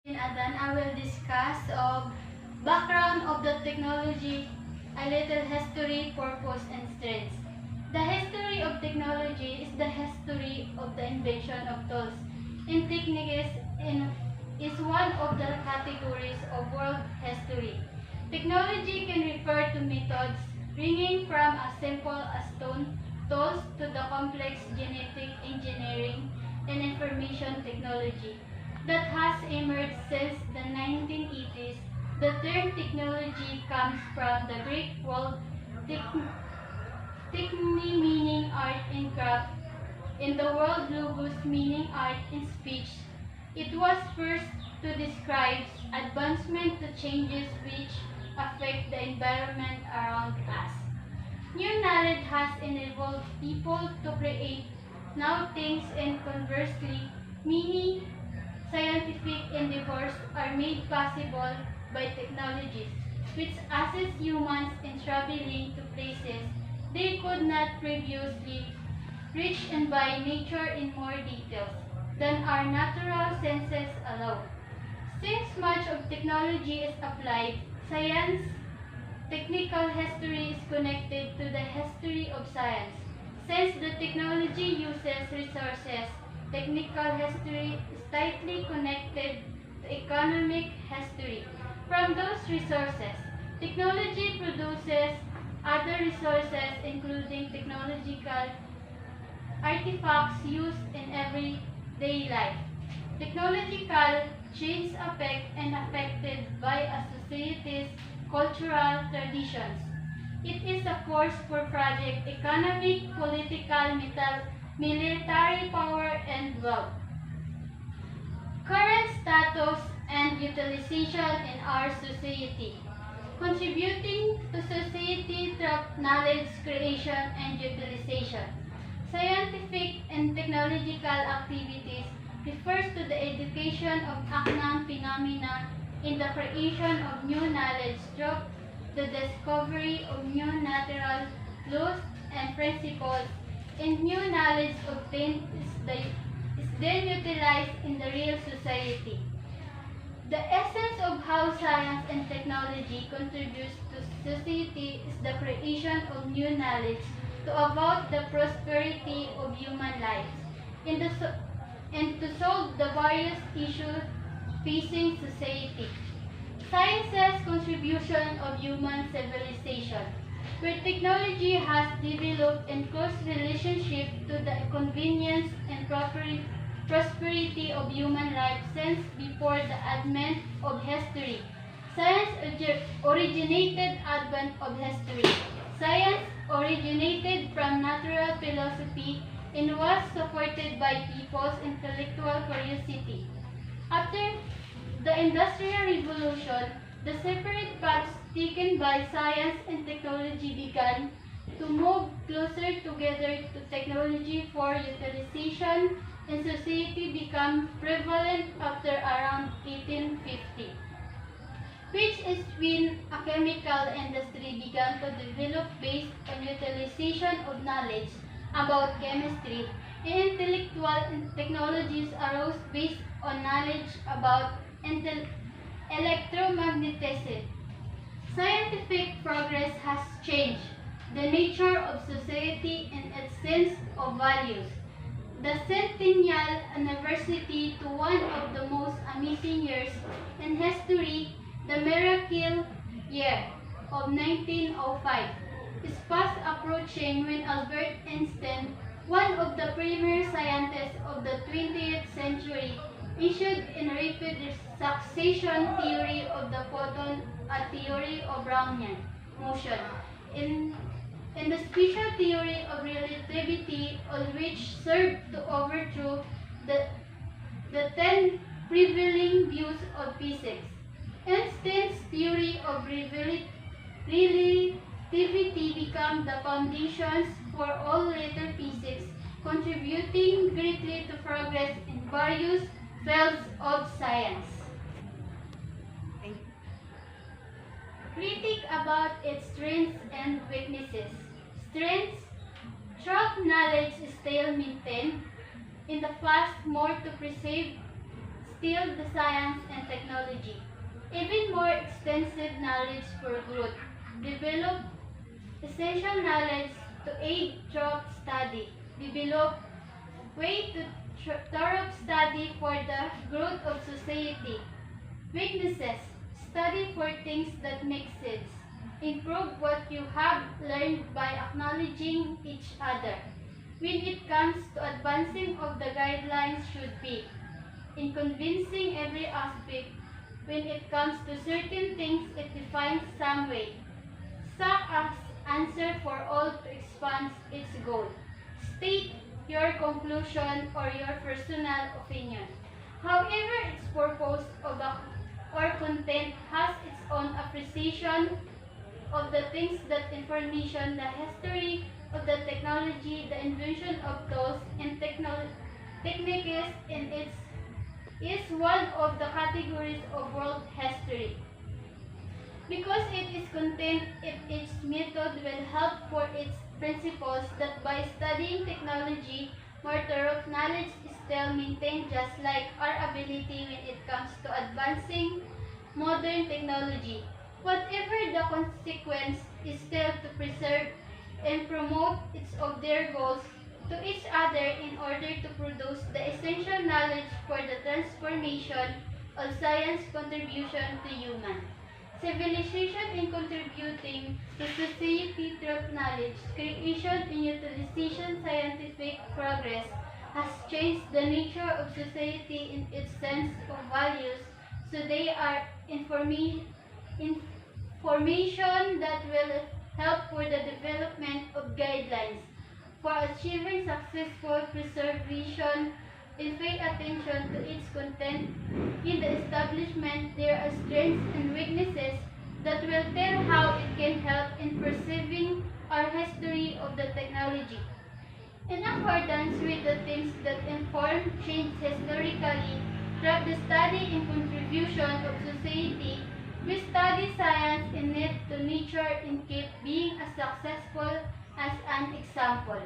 And then I will discuss background of the technology, a little history, purpose, and strengths. The history of technology is the history of the invention of tools and techniques is one of the categories of world history. Technology can refer to methods ranging from as simple as stone tools to the complex genetic engineering and information technology that has emerged since the 1980s. The term technology comes from the Greek word techne meaning art and craft, in the world logos meaning art and speech. It was first to describe advancement to changes which affect the environment around us. New knowledge has enabled people to create new things and conversely, many scientific endeavors are made possible by technologies which assist humans in traveling to places they could not previously reach and by nature in more details than our natural senses allow. Since much of technology is applied, science, technical history is connected to the history of science. Since the technology uses resources, technical history is tightly connected to economic history. From those resources, technology produces other resources including technological artifacts used in everyday life. Technological change affect and affected by a society's cultural traditions. It is a force for project economic, political, military power, and wealth. Current status and utilization in our society. Contributing to society through knowledge creation and utilization. Scientific and technological activities refers to the education of unknown phenomena in the creation of new knowledge through the discovery of new natural laws and principles, and new knowledge obtained is then utilized in the real society. The essence of how science and technology contributes to society is the creation of new knowledge to avert the prosperity of human lives and to solve the various issues facing society. Science's contribution of human civilization, where technology has developed in close relationship to the convenience and prosperity of human life since before the advent of history. Science originated advent of history. Science originated from natural philosophy and was supported by people's intellectual curiosity. After the Industrial Revolution, the separate paths taken by science and technology began to move closer together to technology for utilization and society became prevalent after around 1850, which is when a chemical industry began to develop based on utilization of knowledge about chemistry, and intellectual technologies arose based on knowledge about electromagnetism. Scientific progress has changed the nature of society and its sense of values. The centennial anniversary to one of the most amazing years in history, the miracle year of 1905, is fast approaching when Albert Einstein, one of the premier scientists of the 20th century, issued in rapid succession theory of the photon, a theory of Brownian motion. In the special theory of relativity, all which served to overthrow the 10 prevailing views of physics. Einstein's theory of relativity became the foundations for all later physics, contributing greatly to progress in various fields of science. Critique about its strengths and weaknesses. Strengths: strong knowledge is still maintained in the past more to preserve still the science and technology. even more extensive knowledge for growth, develop essential knowledge to aid thorough study, develop way to thorough study for the growth of society, weaknesses, study for things that make sense, improve what you have learned by acknowledging each other. When it comes to advancing of the guidelines should be in convincing every aspect. When it comes to certain things, it defines some way. Such as answer for all to expand its goal. State your conclusion or your personal opinion. However, its purpose of the or content has its own appreciation of the things that information, the history of the technology, the invention of tools and techniques in its is one of the categories of world history. Because it is content, its method will help for its principles that by studying technology, more thorough knowledge is still maintained just like our ability when it comes to advancing modern technology. Whatever the consequence is still to preserve and promote its of their goals to each other in order to produce the essential knowledge for the transformation of science contribution to human. Civilization in contributing to society through knowledge, creation and utilization scientific progress has changed the nature of society in its sense of values, so they are information that will help for the development of guidelines for achieving successful preservation and pay attention to its content. In the establishment, there are strengths and weaknesses that will tell how it can help in perceiving our history of the technology. In accordance with the themes that inform change historically, throughout the study and contribution of society, we study science in it to nature and keep being as successful as an example.